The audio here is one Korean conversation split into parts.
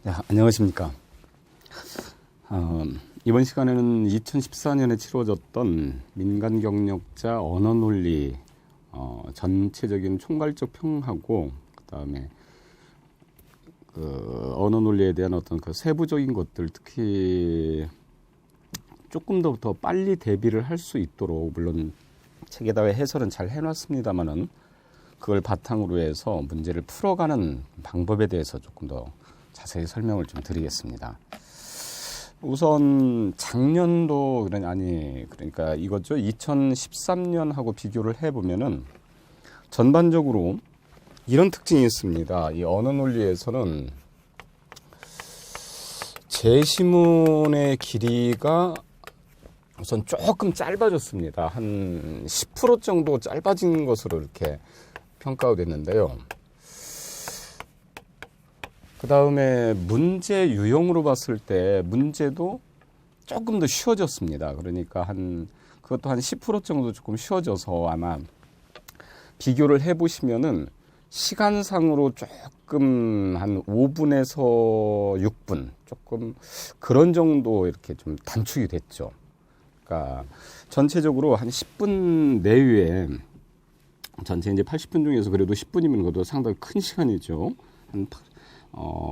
안녕하십니까. 이번 시간에는 2014년에 치러졌던 민간 경력자 언어 논리 전체적인 총괄적 평하고 그다음에 그 언어 논리에 대한 어떤 그 세부적인 것들, 특히 조금 더 빨리 대비를 할 수 있도록, 물론 책에다가 해설은 잘 해놨습니다만은 그걸 바탕으로 해서 문제를 풀어가는 방법에 대해서 조금 더 자세히 설명을 좀 드리겠습니다. 우선 작년도 그러니까 이거죠. 2013년하고 비교를 해보면은 전반적으로 이런 특징이 있습니다. 이 언어 논리에서는 제시문의 길이가 우선 조금 짧아졌습니다. 한 10% 정도 짧아진 것으로 이렇게 평가가 됐는데요. 그 다음에 문제 유형으로 봤을 때 문제도 조금 더 쉬워졌습니다. 그러니까 그것도 한 10% 정도 조금 쉬워져서 아마 비교를 해보시면은 시간상으로 조금 한 5분에서 6분 조금 그런 정도 이렇게 좀 단축이 됐죠. 그러니까 전체적으로 한 10분 내외에 전체 이제 80분 중에서 그래도 10분이면 그것도 상당히 큰 시간이죠.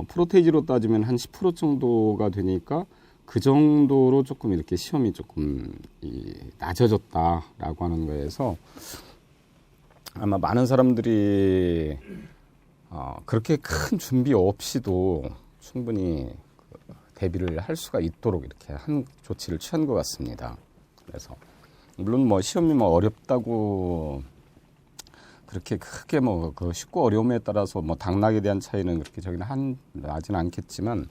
프로테이지로 따지면 한 10% 정도가 되니까 그 정도로 조금 이렇게 시험이 조금 낮아졌다라고 하는 거에서 아마 많은 사람들이 그렇게 큰 준비 없이도 충분히 대비를 할 수가 있도록 이렇게 한 조치를 취한 것 같습니다. 그래서 물론 시험이 어렵다고 그렇게 크게 그 쉽고 어려움에 따라서 당락에 대한 차이는 그렇게 나지는 않겠지만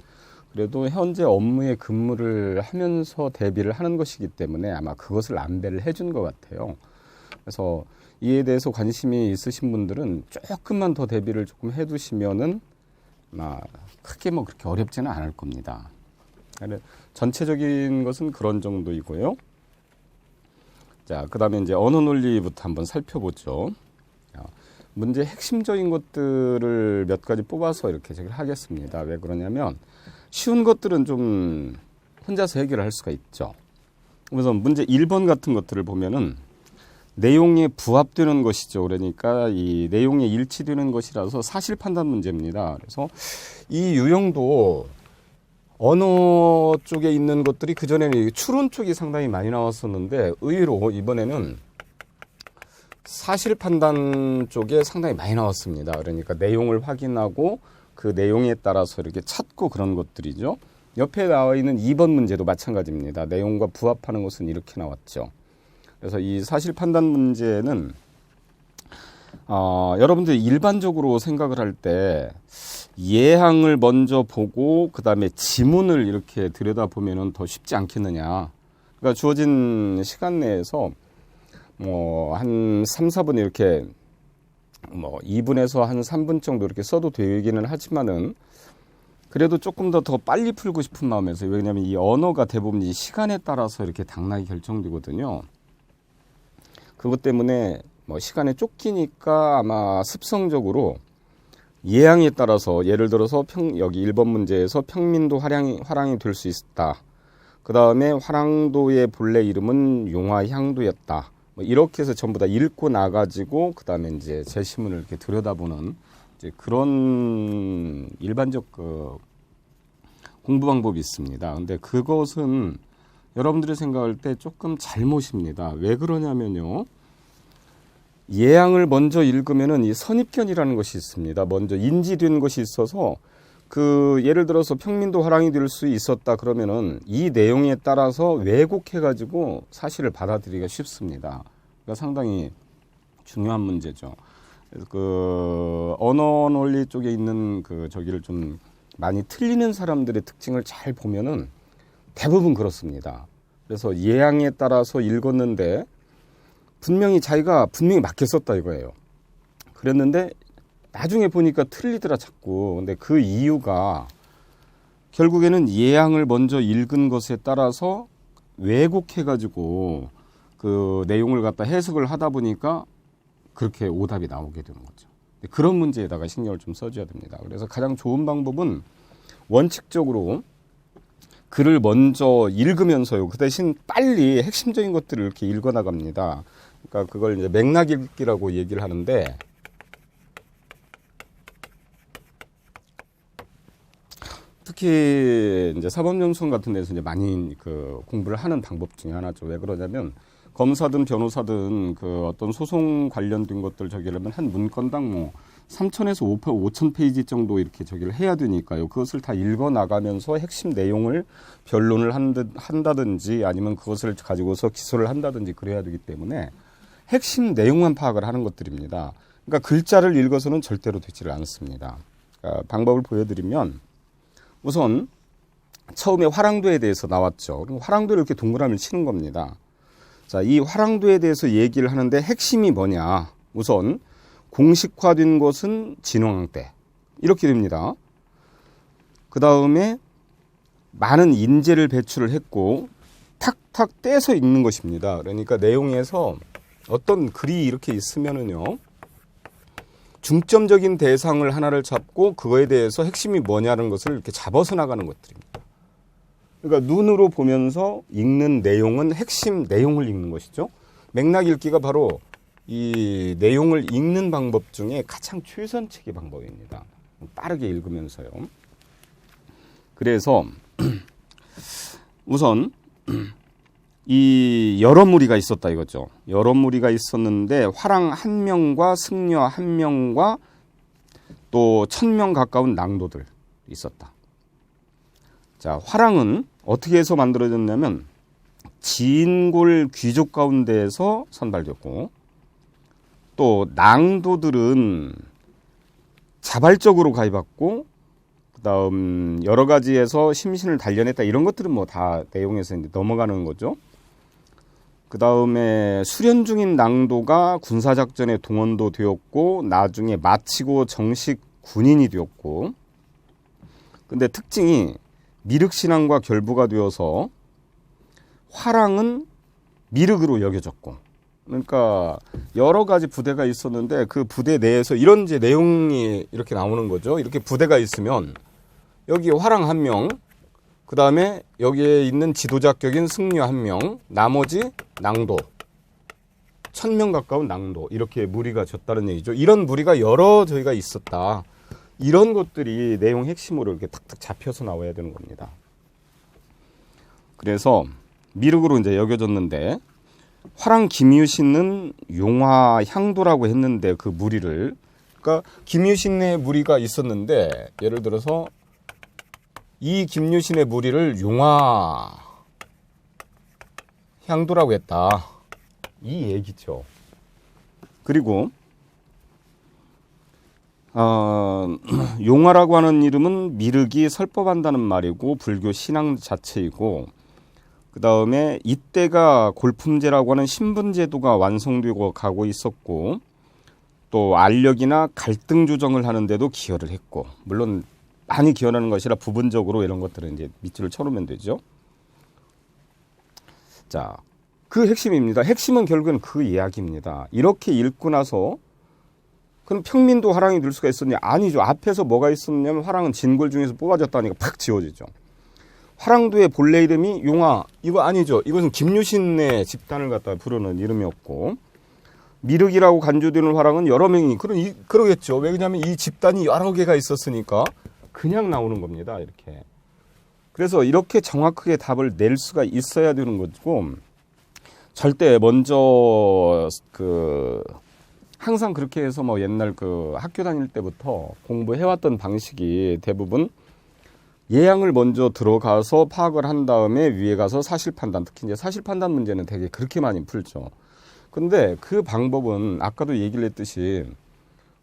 그래도 현재 업무에 근무를 하면서 대비를 하는 것이기 때문에 아마 그것을 안배를 해준 것 같아요. 그래서 이에 대해서 관심이 있으신 분들은 조금만 더 대비를 조금 해두시면은 아마 크게 그렇게 어렵지는 않을 겁니다. 전체적인 것은 그런 정도이고요. 자, 그 다음에 이제 언어 논리부터 한번 살펴보죠. 문제 핵심적인 것들을 몇 가지 뽑아서 이렇게 하겠습니다. 왜 그러냐면 쉬운 것들은 좀 혼자서 해결할 수가 있죠. 그래서 문제 1번 같은 것들을 보면은 내용에 부합되는 것이죠. 그러니까 이 내용에 일치되는 것이라서 사실 판단 문제입니다. 그래서 이 유형도 언어 쪽에 있는 것들이 그전에는 추론 쪽이 상당히 많이 나왔었는데 의외로 이번에는 사실 판단 쪽에 상당히 많이 나왔습니다. 그러니까 내용을 확인하고 그 내용에 따라서 이렇게 찾고 그런 것들이죠. 옆에 나와 있는 2번 문제도 마찬가지입니다. 내용과 부합하는 것은 이렇게 나왔죠. 그래서 이 사실 판단 문제는 여러분들이 일반적으로 생각을 할 때 예항을 먼저 보고 그 다음에 지문을 이렇게 들여다보면 더 쉽지 않겠느냐. 그러니까 주어진 시간 내에서 한 3, 4분 이렇게 2분에서 한 3분 정도 이렇게 써도 되기는 하지만은 그래도 조금 더 빨리 풀고 싶은 마음에서, 왜냐하면 이 언어가 대부분 이 시간에 따라서 이렇게 당락이 결정되거든요. 그것 때문에 시간에 쫓기니까 아마 습성적으로 예항에 따라서 예를 들어서 여기 1번 문제에서 평민도 화랑이 될 수 있다. 그 다음에 화랑도의 본래 이름은 용화향도였다. 이렇게 해서 전부 다 읽고 나가지고 그 다음에 이제 제시문을 이렇게 들여다보는 이제 그런 일반적 공부 방법이 있습니다. 근데 그것은 여러분들이 생각할 때 조금 잘못입니다. 왜 그러냐면요. 예항을 먼저 읽으면은 이 선입견이라는 것이 있습니다. 먼저 인지된 것이 있어서 예를 들어서 평민도 화랑이 될 수 있었다 그러면은 이 내용에 따라서 왜곡해가지고 사실을 받아들이기가 쉽습니다. 그러니까 상당히 중요한 문제죠. 그래서 언어 논리 쪽에 있는 저기를 좀 많이 틀리는 사람들의 특징을 잘 보면은 대부분 그렇습니다. 그래서 예항에 따라서 읽었는데 자기가 분명히 맞게 썼다 이거예요. 그랬는데 나중에 보니까 틀리더라 자꾸. 근데 그 이유가 결국에는 예항을 먼저 읽은 것에 따라서 왜곡해가지고 그 내용을 갖다 해석을 하다 보니까 그렇게 오답이 나오게 되는 거죠. 그런 문제에다가 신경을 좀 써줘야 됩니다. 그래서 가장 좋은 방법은 원칙적으로 글을 먼저 읽으면서요. 그 대신 빨리 핵심적인 것들을 이렇게 읽어 나갑니다. 그러니까 그걸 이제 맥락 읽기라고 얘기를 하는데, 특히 이제 사법연수원 같은 데서 이제 많이 그 공부를 하는 방법 중에 하나죠. 왜 그러냐면 검사든 변호사든 그 어떤 소송 관련된 것들 저기라면 한 문건당 뭐 3,000에서 5,000페이지 정도 이렇게 저기를 해야 되니까요. 그것을 다 읽어 나가면서 핵심 내용을 변론을 한다든지 아니면 그것을 가지고서 기소를 한다든지 그래야 되기 때문에 핵심 내용만 파악을 하는 것들입니다. 그러니까 글자를 읽어서는 절대로 되지를 않습니다. 그러니까 방법을 보여드리면, 우선 처음에 화랑도에 대해서 나왔죠. 그럼 화랑도를 이렇게 동그라미를 치는 겁니다. 자, 이 화랑도에 대해서 얘기를 하는데 핵심이 뭐냐? 우선 공식화된 것은 진흥왕 때 이렇게 됩니다. 그 다음에 많은 인재를 배출을 했고 탁탁 떼서 읽는 것입니다. 그러니까 내용에서 어떤 글이 이렇게 있으면은요, 중점적인 대상을 하나를 잡고 그거에 대해서 핵심이 뭐냐는 것을 이렇게 잡아서 나가는 것들입니다. 그러니까 눈으로 보면서 읽는 내용은 핵심 내용을 읽는 것이죠. 맥락 읽기가 바로 이 내용을 읽는 방법 중에 가장 최선책의 방법입니다. 빠르게 읽으면서요. 그래서 우선 이 여러 무리가 있었다 이거죠. 여러 무리가 있었는데 화랑 1명과 승려 1명과 또 1,000명 가까운 낭도들 있었다. 자, 화랑은 어떻게 해서 만들어졌냐면 진골 귀족 가운데에서 선발됐고, 또 낭도들은 자발적으로 가입했고, 그다음 여러 가지에서 심신을 단련했다, 이런 것들은 뭐 다 내용에서 이제 넘어가는 거죠. 그다음에 수련 중인 낭도가 군사작전에 동원도 되었고 나중에 마치고 정식 군인이 되었고, 근데 특징이 미륵신앙과 결부가 되어서 화랑은 미륵으로 여겨졌고, 그러니까 여러 가지 부대가 있었는데 그 부대 내에서 이런 이제 내용이 이렇게 나오는 거죠. 이렇게 부대가 있으면 여기 화랑 1명, 그 다음에 여기에 있는 지도자격인 승려 1명, 나머지 낭도 1,000명 가까운 낭도, 이렇게 무리가 졌다는 얘기죠. 이런 무리가 여러 저희가 있었다. 이런 것들이 내용 핵심으로 이렇게 탁탁 잡혀서 나와야 되는 겁니다. 그래서 미륵으로 이제 여겨졌는데, 화랑 김유신은 용화향도라고 했는데 그 무리를, 그러니까 김유신의 무리가 있었는데 예를 들어서 이 김유신의 무리를 용화향도라고 했다, 이 얘기죠. 그리고 용화라고 하는 이름은 미륵이 설법한다는 말이고 불교 신앙 자체이고, 그 다음에 이때가 골품제라고 하는 신분제도가 완성되고 가고 있었고, 또 알력이나 갈등 조정을 하는데도 기여를 했고, 물론 많이 기여하는 것이라 부분적으로 이런 것들은 이제 밑줄을 쳐놓으면 되죠. 자, 그 핵심입니다. 핵심은 결국은 그 이야기입니다. 이렇게 읽고 나서 그럼 평민도 화랑이 될 수가 있었냐? 아니죠. 앞에서 뭐가 있었냐면 화랑은 진골 중에서 뽑아졌다니까 팍 지워지죠. 화랑도의 본래 이름이 용화, 이거 아니죠. 이것은 김유신의 집단을 갖다 부르는 이름이었고, 미륵이라고 간주되는 화랑은 여러 명이 그러겠죠. 왜냐하면 이 집단이 여러 개가 있었으니까 그냥 나오는 겁니다. 이렇게. 그래서 이렇게 정확하게 답을 낼 수가 있어야 되는 거고, 절대 먼저 항상 그렇게 해서 뭐 옛날 그 학교 다닐 때부터 공부해왔던 방식이 대부분 예양을 먼저 들어가서 파악을 한 다음에 위에 가서 사실 판단, 특히 이제 사실 판단 문제는 되게 그렇게 많이 풀죠. 근데 그 방법은 아까도 얘기를 했듯이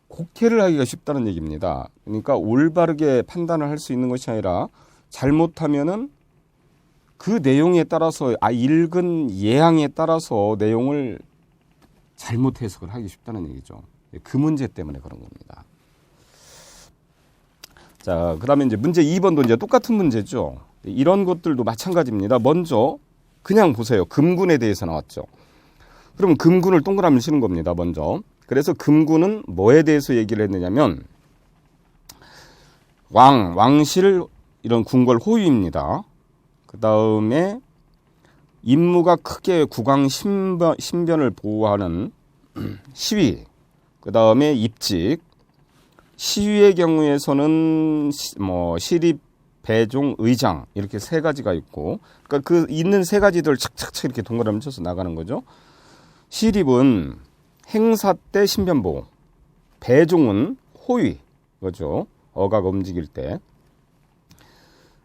곡해를 하기가 쉽다는 얘기입니다. 그러니까 올바르게 판단을 할 수 있는 것이 아니라 잘못하면은 그 내용에 따라서 읽은 예양에 따라서 내용을 잘못 해석을 하기 쉽다는 얘기죠. 그 문제 때문에 그런 겁니다. 자, 그 다음에 이제 문제 2번도 이제 똑같은 문제죠. 이런 것들도 마찬가지입니다. 먼저 그냥 보세요. 금군에 대해서 나왔죠. 그러면 금군을 동그라미 치는 겁니다. 먼저. 그래서 금군은 뭐에 대해서 얘기를 했느냐면 왕실 이런 궁궐 호위입니다. 그 다음에 임무가 크게 국왕 신변을 보호하는 시위, 그 다음에 입직, 시위의 경우에서는 시립, 배종, 의장 이렇게 세 가지가 있고, 그러니까 그 있는 세 가지들 착착착 이렇게 동그라미 쳐서 나가는 거죠. 시립은 행사 때 신변보호, 배종은 호위, 그죠? 어가가 움직일 때,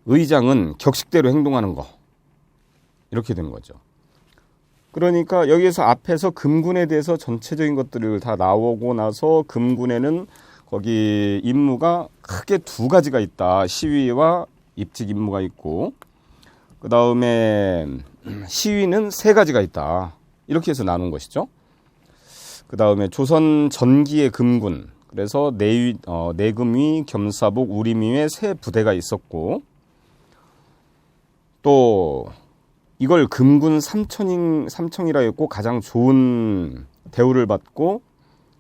의장은 격식대로 행동하는 거, 이렇게 되는 거죠. 그러니까 여기에서 앞에서 금군에 대해서 전체적인 것들을 다 나오고 나서 금군에는 거기 임무가 크게 두 가지가 있다. 시위와 입직 임무가 있고, 그 다음에 시위는 세 가지가 있다. 이렇게 해서 나눈 것이죠. 그 다음에 조선 전기의 금군, 그래서 내금위, 겸사복, 우림위의 세 부대가 있었고, 또 이걸 금군 삼청이라 했고 가장 좋은 대우를 받고,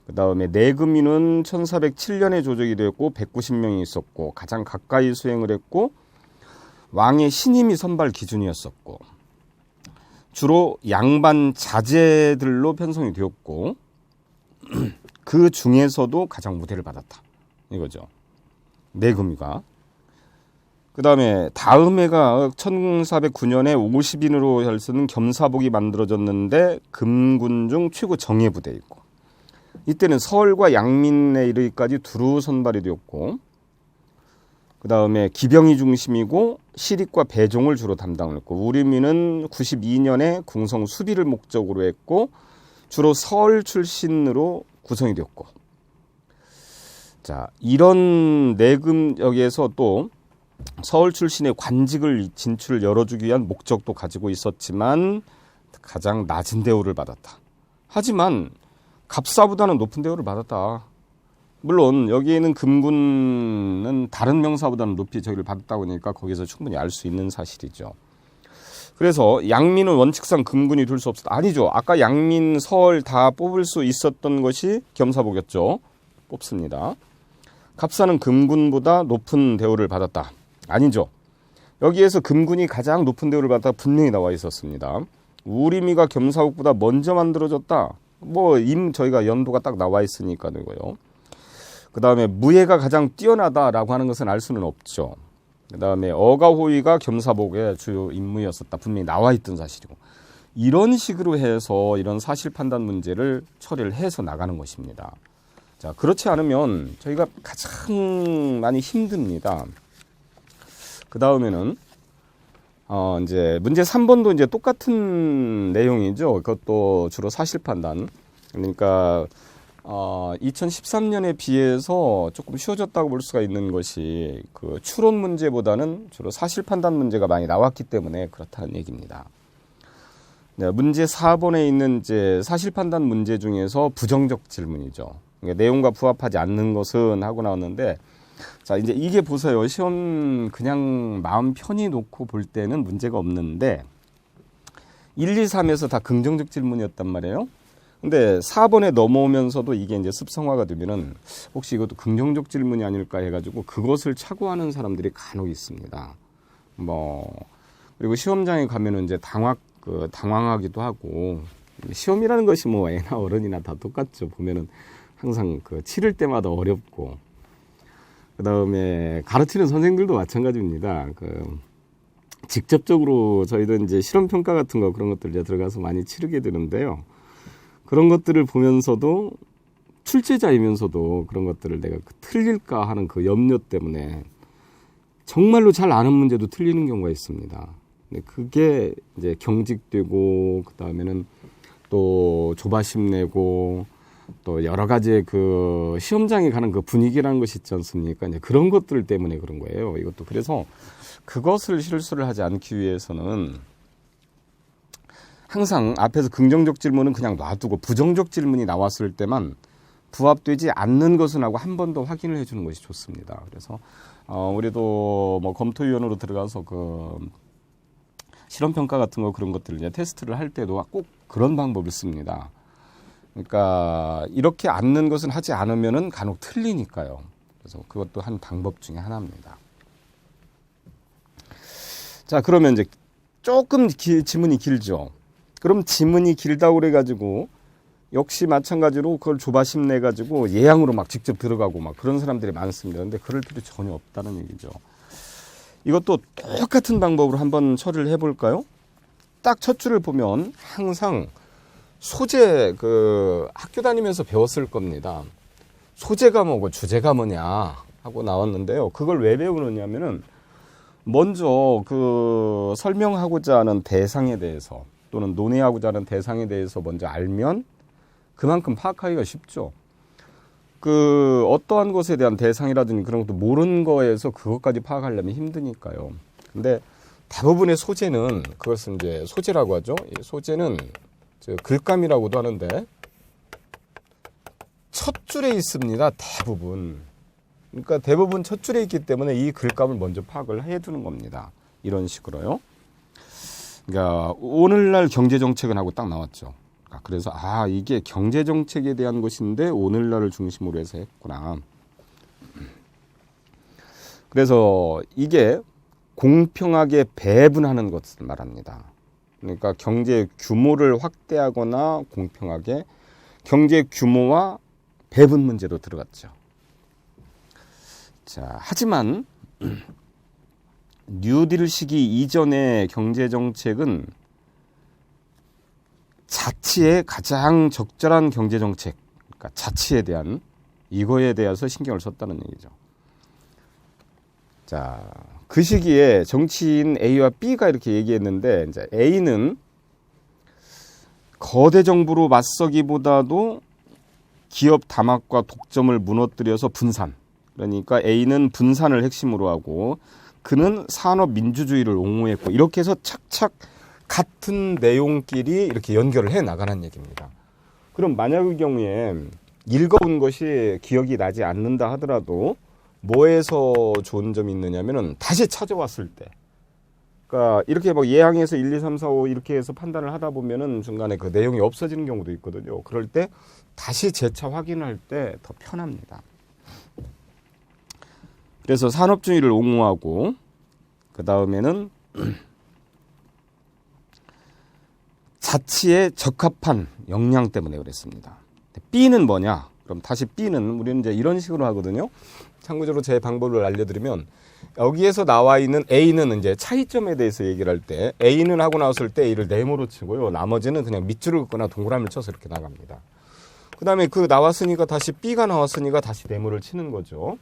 그 다음에 내금위는 1407년에 조직이 되었고 190명이 있었고 가장 가까이 수행을 했고, 왕의 신임이 선발 기준이었었고, 주로 양반 자제들로 편성이 되었고, 그 중에서도 가장 우대를 받았다 이거죠. 내금위가. 그 다음에 다음 해가 1409년에 50인으로 혈쓰는 겸사복이 만들어졌는데 금군 중 최고 정예부대이고, 이때는 서울과 양민에 이르기까지 두루 선발이 되었고, 그 다음에 기병이 중심이고 시립과 배종을 주로 담당을 했고, 우림위는 92년에 궁성 수비를 목적으로 했고 주로 서울 출신으로 구성이 되었고, 자, 이런 내금역에서 또 서울 출신의 관직을 진출을 열어주기 위한 목적도 가지고 있었지만 가장 낮은 대우를 받았다. 하지만 갑사보다는 높은 대우를 받았다. 물론 여기에는 금군은 다른 명사보다는 높이 저기를 받았다고 하니까 거기서 충분히 알 수 있는 사실이죠. 그래서 양민은 원칙상 금군이 될 수 없었다. 아니죠. 아까 양민, 서울 다 뽑을 수 있었던 것이 겸사복이었죠. 뽑습니다. 갑사는 금군보다 높은 대우를 받았다. 아니죠. 여기에서 금군이 가장 높은 대우를 받았다 분명히 나와 있었습니다. 우림이가 겸사복보다 먼저 만들어졌다. 저희가 연도가 딱 나와 있으니까요. 그 다음에 무예가 가장 뛰어나다라고 하는 것은 알 수는 없죠. 그 다음에 어가호위가 겸사복의 주요 임무였었다. 분명히 나와 있던 사실이고. 이런 식으로 해서 이런 사실 판단 문제를 처리를 해서 나가는 것입니다. 자, 그렇지 않으면 저희가 가장 많이 힘듭니다. 그 다음에는 이제 문제 3번도 이제 똑같은 내용이죠. 그것도 주로 사실 판단. 그러니까 2013년에 비해서 조금 쉬워졌다고 볼 수가 있는 것이 그 추론 문제보다는 주로 사실 판단 문제가 많이 나왔기 때문에 그렇다는 얘기입니다. 네, 문제 4번에 있는 이제 사실 판단 문제 중에서 부정적 질문이죠. 그러니까 내용과 부합하지 않는 것은 하고 나왔는데, 자, 이제 이게 보세요. 시험 그냥 마음 편히 놓고 볼 때는 문제가 없는데 1, 2, 3에서 다 긍정적 질문이었단 말이에요. 근데 4번에 넘어오면서도 이게 이제 습성화가 되면은 혹시 이것도 긍정적 질문이 아닐까 해가지고 그것을 착오하는 사람들이 간혹 있습니다. 그리고 시험장에 가면은 이제 당황하기도 하고, 시험이라는 것이 애나 어른이나 다 똑같죠. 보면은 항상 치를 때마다 어렵고, 그 다음에 가르치는 선생님들도 마찬가지입니다. 직접적으로 저희도 이제 실험평가 같은 거 그런 것들 이제 들어가서 많이 치르게 되는데요. 그런 것들을 보면서도 출제자이면서도 그런 것들을 내가 틀릴까 하는 그 염려 때문에 정말로 잘 아는 문제도 틀리는 경우가 있습니다. 근데 그게 이제 경직되고, 그 다음에는 또 조바심 내고, 또 여러 가지 그 시험장에 가는 그 분위기라는 것이 있지 않습니까? 이제 그런 것들 때문에 그런 거예요. 이것도. 그래서 그것을 실수를 하지 않기 위해서는 항상 앞에서 긍정적 질문은 그냥 놔두고 부정적 질문이 나왔을 때만 부합되지 않는 것은 하고 한 번 더 확인을 해주는 것이 좋습니다. 그래서 우리도 검토위원으로 들어가서 실험평가 같은 거 그런 것들을 이제 테스트를 할 때도 꼭 그런 방법을 씁니다. 그러니까 이렇게 않는 것은 하지 않으면은 간혹 틀리니까요. 그래서 그것도 한 방법 중에 하나입니다. 자, 그러면 이제 조금 지문이 길죠. 그럼 지문이 길다고 그래가지고 역시 마찬가지로 그걸 조바심 내가지고 예양으로 막 직접 들어가고 막 그런 사람들이 많습니다. 근데 그럴 필요 전혀 없다는 얘기죠. 이것도 똑같은 방법으로 한번 처리를 해볼까요? 딱 첫 줄을 보면 항상 소재, 학교 다니면서 배웠을 겁니다. 소재가 뭐고 주제가 뭐냐 하고 나왔는데요. 그걸 왜 배우느냐면은 먼저 설명하고자 하는 대상에 대해서 또는 논의하고자 하는 대상에 대해서 먼저 알면 그만큼 파악하기가 쉽죠. 어떠한 것에 대한 대상이라든지 그런 것도 모르는 거에서 그것까지 파악하려면 힘드니까요. 근데 대부분의 소재는 그것은 이제 소재라고 하죠. 소재는 글감이라고도 하는데 첫 줄에 있습니다. 대부분. 그러니까 대부분 첫 줄에 있기 때문에 이 글감을 먼저 파악을 해두는 겁니다. 이런 식으로요. 그러니까 오늘날 경제정책은 하고 딱 나왔죠. 그래서 이게 경제정책에 대한 것인데 오늘날을 중심으로 해서 했구나. 그래서 이게 공평하게 배분하는 것을 말합니다. 그러니까 경제 규모를 확대하거나 공평하게 경제 규모와 배분 문제로 들어갔죠. 자, 하지만 뉴딜 시기 이전의 경제정책은 자치의 가장 적절한 경제정책, 그러니까 자치에 대한 이거에 대해서 신경을 썼다는 얘기죠. 자, 그 시기에 정치인 A와 B가 이렇게 얘기했는데 이제 A는 거대 정부로 맞서기보다도 기업 담합과 독점을 무너뜨려서 분산. 그러니까 A는 분산을 핵심으로 하고 그는 산업 민주주의를 옹호했고 이렇게 해서 착착 같은 내용끼리 이렇게 연결을 해 나가는 얘기입니다. 그럼 만약의 경우에 읽어본 것이 기억이 나지 않는다 하더라도 뭐에서 좋은 점이 있느냐면은 다시 찾아왔을 때, 그러니까 이렇게 막 예항해서 1, 2, 3, 4, 5 이렇게 해서 판단을 하다 보면은 중간에 그 내용이 없어지는 경우도 있거든요. 그럴 때 다시 재차 확인할 때 더 편합니다. 그래서 산업주의를 옹호하고 그 다음에는 자치에 적합한 역량 때문에 그랬습니다. B는 뭐냐? 그럼 다시 B는 우리는 이제 이런 식으로 하거든요. 참고적으로 제 방법을 알려드리면 여기에서 나와 있는 A는 이제 차이점에 대해서 얘기를 할 때 A는 하고 나왔을 때 A를 네모로 치고요. 나머지는 그냥 밑줄을 긋거나 동그라미를 쳐서 이렇게 나갑니다. 그 다음에 나왔으니까 다시 B가 나왔으니까 다시 네모를 치는 거죠.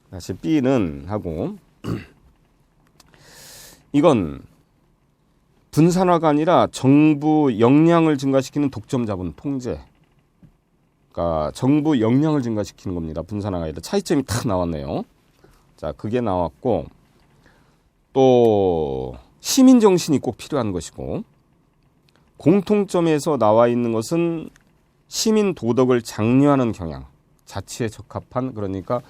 다시 B는 하고 이건 분산화가 아니라 정부 역량을 증가시키는 독점 자본 통제. 그러니까 정부 역량을 증가시키는 겁니다. 분산화가 아니라 차이점이 탁 나왔네요. 자, 그게 나왔고 또 시민 정신이 꼭 필요한 것이고 공통점에서 나와 있는 것은 시민 도덕을 장려하는 경향, 자치에 적합한 그러니까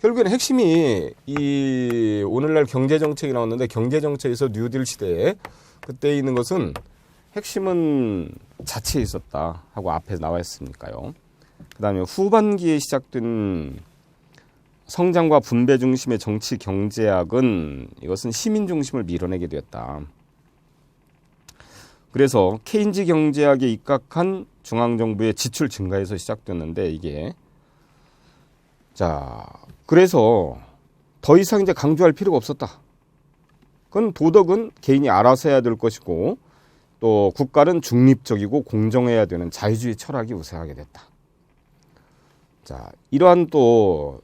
결국에는 핵심이 이 오늘날 경제정책이 나왔는데 경제정책에서 뉴딜 시대에 그때 있는 것은 핵심은 자치에 있었다 하고 앞에 나와 있으니까요. 그 다음에 후반기에 시작된 성장과 분배 중심의 정치 경제학은 이것은 시민 중심을 밀어내게 되었다. 그래서 케인즈 경제학에 입각한 중앙정부의 지출 증가에서 시작됐는데 이게 자 그래서 더 이상 이제 강조할 필요가 없었다. 그건 도덕은 개인이 알아서 해야 될 것이고 또 국가는 중립적이고 공정해야 되는 자유주의 철학이 우세하게 됐다. 자, 이러한 또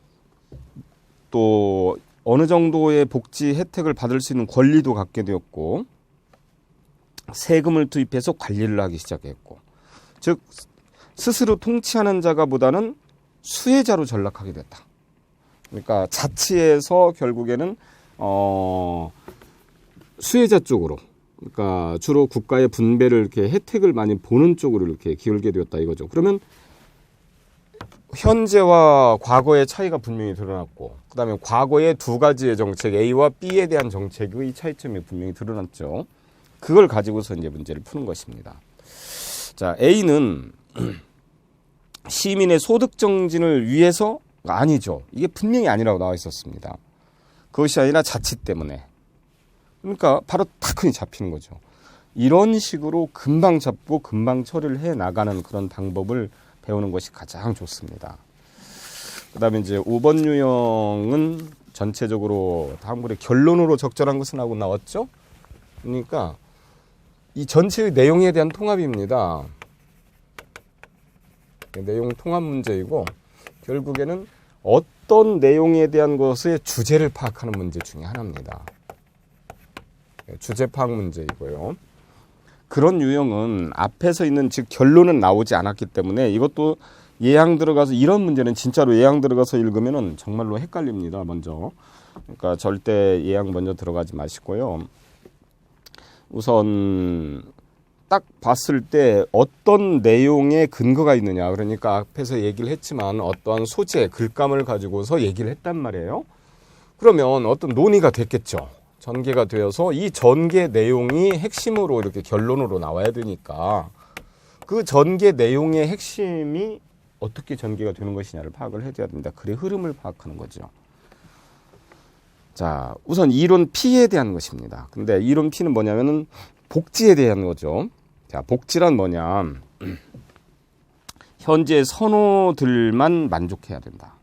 어느 정도의 복지 혜택을 받을 수 있는 권리도 갖게 되었고 세금을 투입해서 관리를 하기 시작했고 즉 스스로 통치하는 자가 보다는 수혜자로 전락하게 됐다. 그러니까 자치에서 결국에는 수혜자 쪽으로 그러니까 주로 국가의 분배를 이렇게 혜택을 많이 보는 쪽으로 이렇게 기울게 되었다 이거죠. 그러면 현재와 과거의 차이가 분명히 드러났고 그다음에 과거의 두 가지의 정책 A와 B에 대한 정책의 차이점이 분명히 드러났죠. 그걸 가지고서 이제 문제를 푸는 것입니다. 자, A는 시민의 소득 정진을 위해서 아니죠. 이게 분명히 아니라고 나와 있었습니다. 그것이 아니라 자치 때문에. 그러니까 바로 탁 흔히 잡히는 거죠. 이런 식으로 금방 잡고 금방 처리를 해 나가는 그런 방법을 배우는 것이 가장 좋습니다. 그 다음에 이제 5번 유형은 전체적으로 다음글에 결론으로 적절한 것은 하고 나왔죠. 그러니까 이 전체의 내용에 대한 통합입니다. 내용 통합 문제이고 결국에는 어떤 내용에 대한 것의 주제를 파악하는 문제 중에 하나입니다. 주제 파악 문제이고요. 그런 유형은 앞에서 있는 즉 결론은 나오지 않았기 때문에 이것도 예항 들어가서 이런 문제는 진짜로 예항 들어가서 읽으면은 정말로 헷갈립니다. 먼저 그러니까 절대 예항 먼저 들어가지 마시고요. 우선 딱 봤을 때 어떤 내용에 근거가 있느냐. 그러니까 앞에서 얘기를 했지만 어떠한 소재, 글감을 가지고서 얘기를 했단 말이에요. 그러면 어떤 논의가 됐겠죠. 전개가 되어서 이 전개 내용이 핵심으로 이렇게 결론으로 나와야 되니까 그 전개 내용의 핵심이 어떻게 전개가 되는 것이냐를 파악을 해줘야 됩니다. 글의 흐름을 파악하는 거죠. 자, 우선 이론 P에 대한 것입니다. 근데 이론 P는 뭐냐면은 복지에 대한 거죠. 자, 복지란 뭐냐. 현재 선호들만 만족해야 된다.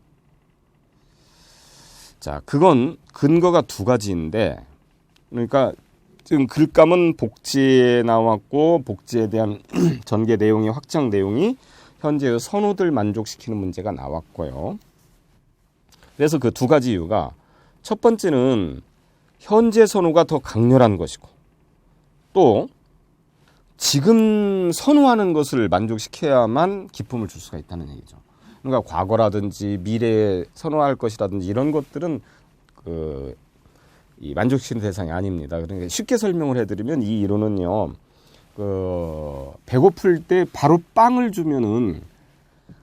자, 그건 근거가 두 가지인데, 그러니까 지금 글감은 복지에 나왔고, 복지에 대한 전개 내용이, 확장 내용이 현재의 선호들 만족시키는 문제가 나왔고요. 그래서 그 두 가지 이유가 첫 번째는 현재 선호가 더 강렬한 것이고, 또 지금 선호하는 것을 만족시켜야만 기쁨을 줄 수가 있다는 얘기죠. 그러니까 과거라든지 미래에 선호할 것이라든지 이런 것들은 이 만족시키는 대상이 아닙니다. 그러니까 쉽게 설명을 해드리면 이 이론은요, 배고플 때 바로 빵을 주면은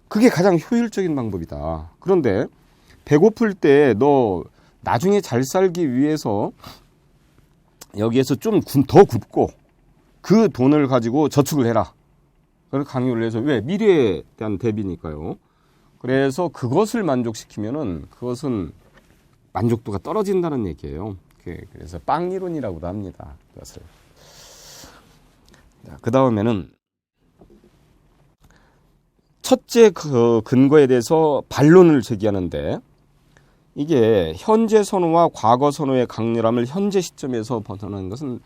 그게 가장 효율적인 방법이다. 그런데 배고플 때 너 나중에 잘 살기 위해서 여기에서 좀 더 굽고 그 돈을 가지고 저축을 해라. 그걸 강요를 해서 왜? 미래에 대한 대비니까요. 그래서 그것을 만족시키면은 그것은 만족도가 떨어진다는 얘기예요. 그래서 빵 이론이라고도 합니다. 그것을. 그 다음에는 첫째 그 근거에 대해서 반론을 제기하는데 이게 현재 선호와 과거 선호의 강렬함을 현재 시점에서 벗어나는 것은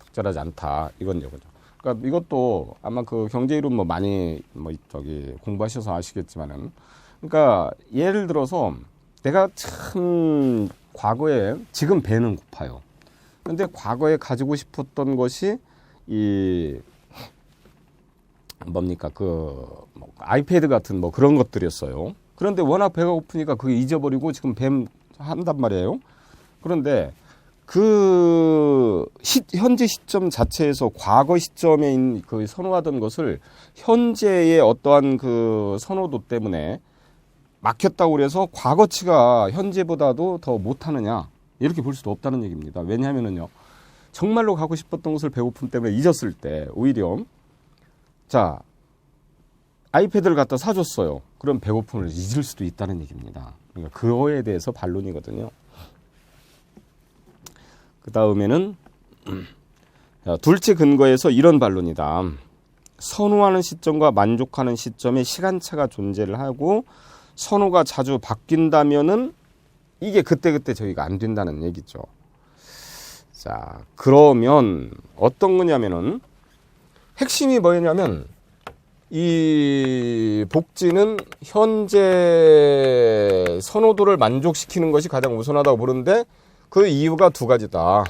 적절하지 않다. 이건 이거죠. 그러니까 이것도 아마 그 경제 이론 많이 공부하셔서 아시겠지만은, 그러니까 예를 들어서 내가 참 과거에 지금 배는 고파요. 그런데 과거에 가지고 싶었던 것이 이 뭡니까 아이패드 같은 그런 것들이었어요. 그런데 워낙 배가 고프니까 그게 잊어버리고 지금 뱀 한단 말이에요. 그런데 현재 시점 자체에서 과거 시점에 선호하던 것을 현재의 어떠한 그 선호도 때문에 막혔다고 그래서 과거치가 현재보다도 더 못하느냐 이렇게 볼 수도 없다는 얘기입니다. 왜냐하면은요, 정말로 가고 싶었던 것을 배고픔 때문에 잊었을 때 오히려 자 아이패드를 갖다 사줬어요. 그럼 배고픔을 잊을 수도 있다는 얘기입니다. 그러니까 그거에 대해서 반론이거든요. 그 다음에는 둘째 근거에서 이런 반론이다. 선호하는 시점과 만족하는 시점에 시간차가 존재를 하고 선호가 자주 바뀐다면은 이게 그때그때 저희가 안 된다는 얘기죠. 자, 그러면 어떤 거냐면은 핵심이 뭐냐면 이 복지는 현재 선호도를 만족시키는 것이 가장 우선하다고 보는데 그 이유가 두 가지다.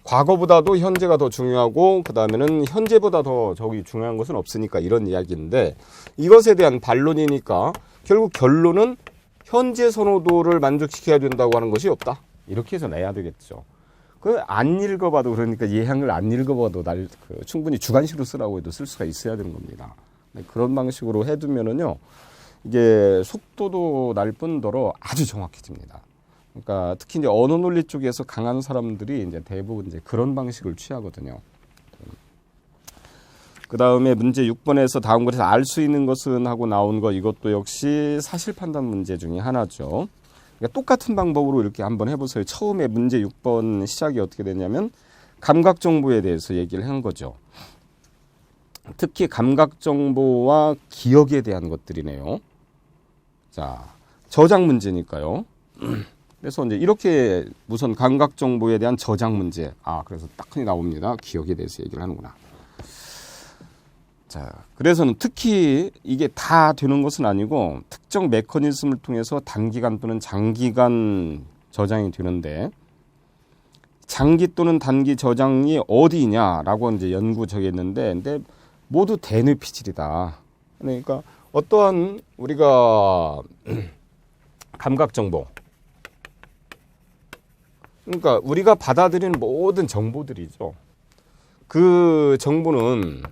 과거보다도 현재가 더 중요하고 그 다음에는 현재보다 더 중요한 것은 없으니까 이런 이야기인데 이것에 대한 반론이니까 결국 결론은 현재 선호도를 만족시켜야 된다고 하는 것이 없다. 이렇게 해서 내야 되겠죠. 안 읽어봐도 그러니까 예항을 안 읽어봐도 충분히 주관식으로 쓰라고 해도 쓸 수가 있어야 되는 겁니다. 그런 방식으로 해두면은요 이게 속도도 날 뿐더러 아주 정확해집니다. 그러니까 특히 이제 언어 논리 쪽에서 강한 사람들이 이제 대부분 이제 그런 방식을 취하거든요. 그 다음에 문제 6번에서 다음 글에서 알 수 있는 것은 하고 나온 거 이것도 역시 사실 판단 문제 중에 하나죠. 그러니까 똑같은 방법으로 이렇게 한번 해보세요. 처음에 문제 6번 시작이 어떻게 되냐면 감각정보에 대해서 얘기를 한 거죠. 특히 감각정보와 기억에 대한 것들이네요. 자, 저장 문제니까요. 그래서 이제 이렇게 우선 감각정보에 대한 저장 문제. 그래서 딱 흔히 나옵니다. 기억에 대해서 얘기를 하는구나. 자, 그래서는 특히 이게 다 되는 것은 아니고 특정 메커니즘을 통해서 단기간 또는 장기간 저장이 되는데 장기 또는 단기 저장이 어디냐라고 이제 연구 적였는데 근데 모두 대뇌피질이다. 그러니까 어떠한 우리가 감각 정보, 그러니까 우리가 받아들이는 모든 정보들이죠. 그 정보는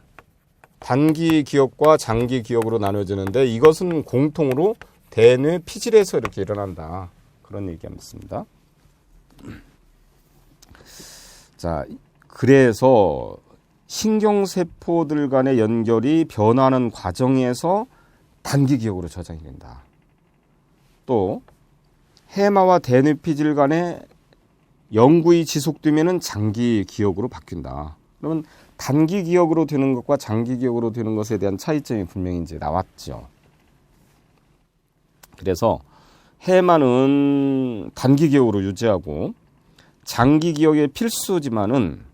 단기 기억과 장기 기억으로 나눠지는데 이것은 공통으로 대뇌 피질에서 이렇게 일어난다. 그런 얘기였습니다. 자, 그래서 신경세포들 간의 연결이 변화하는 과정에서 단기 기억으로 저장이 된다. 또 해마와 대뇌 피질 간의 영구히 지속되면 장기 기억으로 바뀐다. 그러면 단기 기억으로 되는 것과 장기 기억으로 되는 것에 대한 차이점이 분명히 이제 나왔죠. 그래서 해마는 단기 기억으로 유지하고 장기 기억의 필수지만은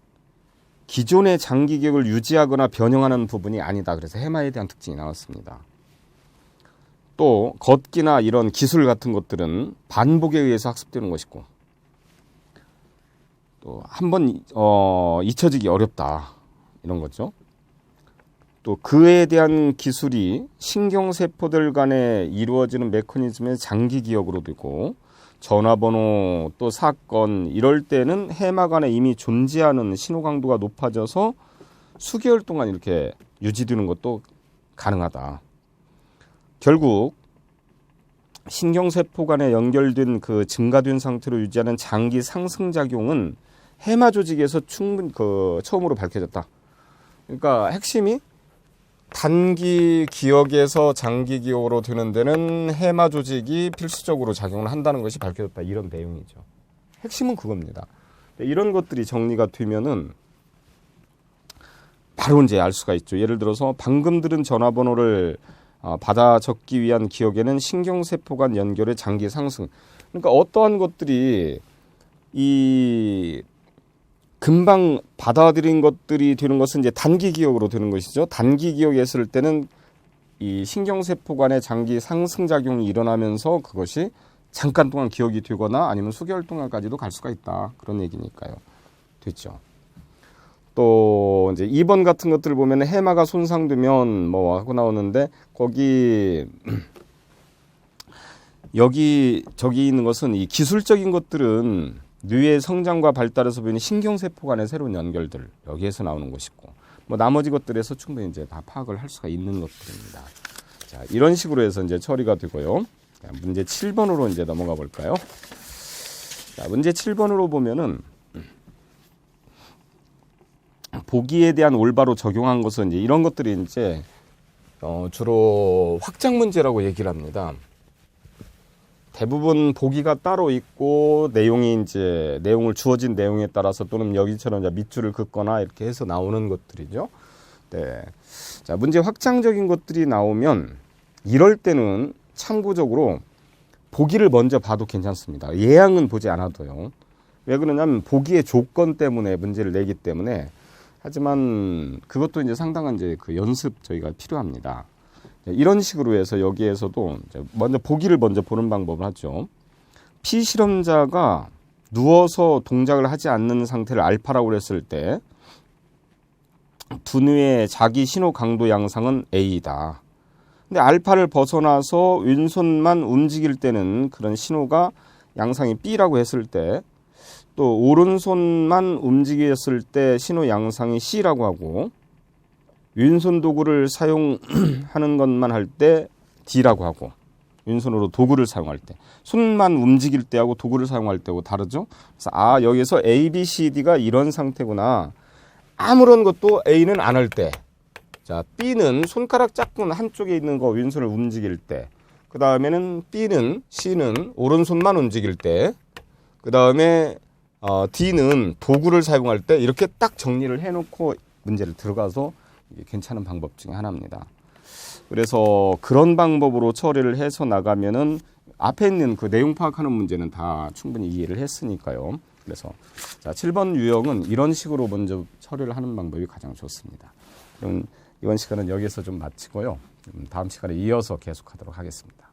기존의 장기 기억을 유지하거나 변형하는 부분이 아니다. 그래서 해마에 대한 특징이 나왔습니다. 또 걷기나 이런 기술 같은 것들은 반복에 의해서 학습되는 것이고 또 한번 잊혀지기 어렵다. 이런 거죠. 또 그에 대한 기술이 신경세포들 간에 이루어지는 메커니즘의 장기 기억으로 되고 전화번호 또 사건 이럴 때는 해마 간에 이미 존재하는 신호 강도가 높아져서 수개월 동안 이렇게 유지되는 것도 가능하다. 결국 신경세포 간에 연결된 그 증가된 상태로 유지하는 장기 상승작용은 해마 조직에서 충분히 처음으로 밝혀졌다. 그러니까 핵심이 단기 기억에서 장기 기억으로 되는 데는 해마 조직이 필수적으로 작용을 한다는 것이 밝혀졌다. 이런 내용이죠. 핵심은 그겁니다. 이런 것들이 정리가 되면은 바로 이제 알 수가 있죠. 예를 들어서 방금 들은 전화번호를 받아 적기 위한 기억에는 신경세포 간 연결의 장기 상승. 그러니까 어떠한 것들이 이 금방 받아들인 것들이 되는 것은 이제 단기 기억으로 되는 것이죠. 단기 기억에 했을 때는 이 신경세포 간의 장기 상승작용이 일어나면서 그것이 잠깐 동안 기억이 되거나 아니면 수개월 동안까지도 갈 수가 있다. 그런 얘기니까요. 됐죠. 또 이제 2번 같은 것들을 보면 해마가 손상되면 뭐 하고 나오는데 거기 여기 저기 있는 것은 이 기술적인 것들은 뇌의 성장과 발달에서 보이는 신경세포 간의 새로운 연결들 여기에서 나오는 것이고 뭐 나머지 것들에서 충분히 이제 다 파악을 할 수가 있는 것들입니다. 자, 이런 식으로 해서 이제 처리가 되고요. 자, 문제 7번으로 이제 넘어가 볼까요? 자, 문제 7번으로 보면은 보기에 대한 올바로 적용한 것은 이제 이런 것들이 이제 주로 확장 문제라고 얘기를 합니다. 대부분 보기가 따로 있고 내용이 이제 내용을 주어진 내용에 따라서 또는 여기처럼 이제 밑줄을 긋거나 이렇게 해서 나오는 것들이죠. 네. 자, 문제 확장적인 것들이 나오면 이럴 때는 참고적으로 보기를 먼저 봐도 괜찮습니다. 예항은 보지 않아도요. 왜 그러냐면 보기의 조건 때문에 문제를 내기 때문에 하지만 그것도 이제 상당한 이제 그 연습 저희가 필요합니다. 이런 식으로 해서 여기에서도 먼저 보기를 먼저 보는 방법을 하죠. 피실험자가 누워서 동작을 하지 않는 상태를 알파라고 했을 때 두뇌의 자기 신호 강도 양상은 A다. 근데 알파를 벗어나서 왼손만 움직일 때는 그런 신호가 양상이 B라고 했을 때 또 오른손만 움직였을 때 신호 양상이 C라고 하고 왼손 도구를 사용하는 것만 할 때 D라고 하고 왼손으로 도구를 사용할 때 손만 움직일 때하고 도구를 사용할 때하고 다르죠. 그래서 여기서 A, B, C, D가 이런 상태구나. 아무런 것도 A는 안 할 때, 자 B는 손가락 짝꿍 한쪽에 있는 거 왼손을 움직일 때, 그 다음에는 B는, C는 오른손만 움직일 때, 그 다음에 D는 도구를 사용할 때 이렇게 딱 정리를 해놓고 문제를 들어가서 이게 괜찮은 방법 중에 하나입니다. 그래서 그런 방법으로 처리를 해서 나가면은 앞에 있는 그 내용 파악하는 문제는 다 충분히 이해를 했으니까요. 그래서 자, 7번 유형은 이런 식으로 먼저 처리를 하는 방법이 가장 좋습니다. 그럼 이번 시간은 여기서 좀 마치고요. 다음 시간에 이어서 계속하도록 하겠습니다.